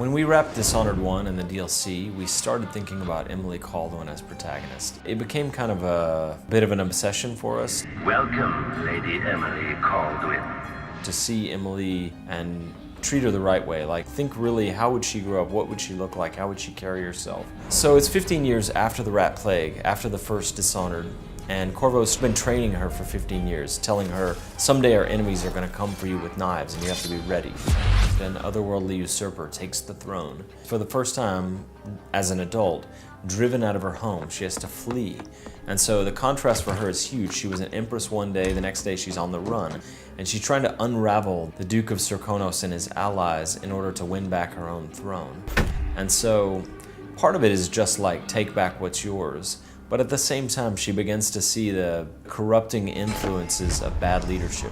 When we wrapped Dishonored 1 and the DLC, we started thinking about Emily Kaldwin as protagonist. It became kind of a bit of an obsession for us. Welcome, Lady Emily Kaldwin. To see Emily and treat her the right way. Like, think really, how would she grow up? What would she look like? How would she carry herself? So it's 15 years after the Rat Plague, after the first Dishonored, and Corvo's been training her for 15 years, telling her, someday our enemies are going to come for you with knives and you have to be ready. An otherworldly usurper takes the throne. For the first time, as an adult, driven out of her home, she has to flee. And so the contrast for her is huge. She was an empress one day, the next day she's on the run. And she's trying to unravel the Duke of Serkonos and his allies in order to win back her own throne. And so part of it is just like, take back what's yours. But at the same time, she begins to see the corrupting influences of bad leadership.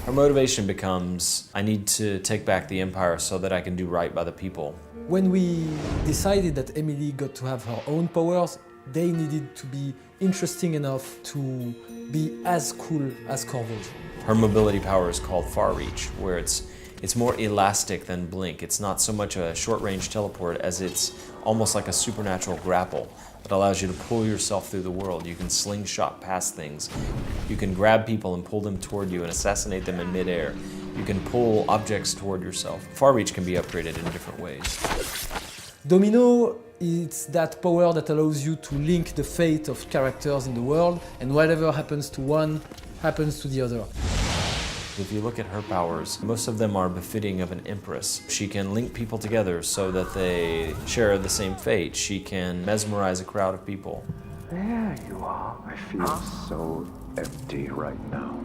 Her motivation becomes, I need to take back the empire so that I can do right by the people. When we decided that Emily got to have her own powers, they needed to be interesting enough to be as cool as Corvo's. Her mobility power is called Far Reach, where it's more elastic than Blink. It's not so much a short-range teleport as it's almost like a supernatural grapple that allows you to pull yourself through the world. You can slingshot past things. You can grab people and pull them toward you and assassinate them in midair. You can pull objects toward yourself. Far Reach can be upgraded in different ways. Domino, it's that power that allows you to link the fate of characters in the world, and whatever happens to one happens to the other. If you look at her powers, most of them are befitting of an empress. She can link people together so that they share the same fate. She can mesmerize a crowd of people. There you are. I feel so empty right now.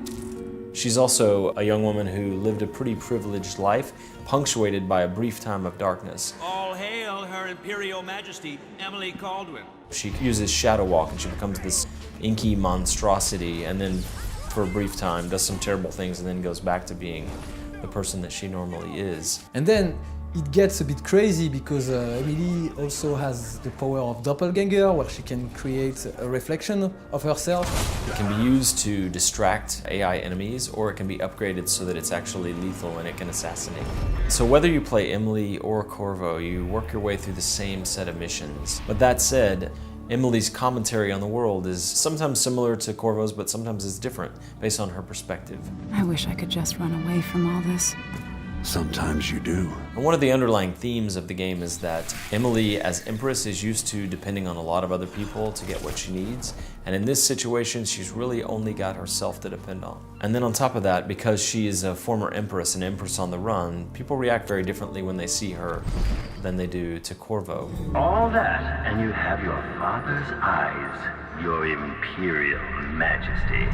She's also a young woman who lived a pretty privileged life, punctuated by a brief time of darkness. All hail Her Imperial Majesty, Emily Kaldwin. She uses Shadow Walk and she becomes this inky monstrosity, and then for a brief time does some terrible things and then goes back to being the person that she normally is. And then it gets a bit crazy because Emily also has the power of doppelganger, where she can create a reflection of herself. It can be used to distract AI enemies, or it can be upgraded so that it's actually lethal and it can assassinate. So whether you play Emily or Corvo, you work your way through the same set of missions. But that said, Emily's commentary on the world is sometimes similar to Corvo's, but sometimes it's different based on her perspective. I wish I could just run away from all this. Sometimes you do. And one of the underlying themes of the game is that Emily, as Empress, is used to depending on a lot of other people to get what she needs. And in this situation, she's really only got herself to depend on. And then on top of that, because she is a former Empress, an Empress on the run, people react very differently when they see her than they do to Corvo. All that, and you have your father's eyes, your Imperial Majesty.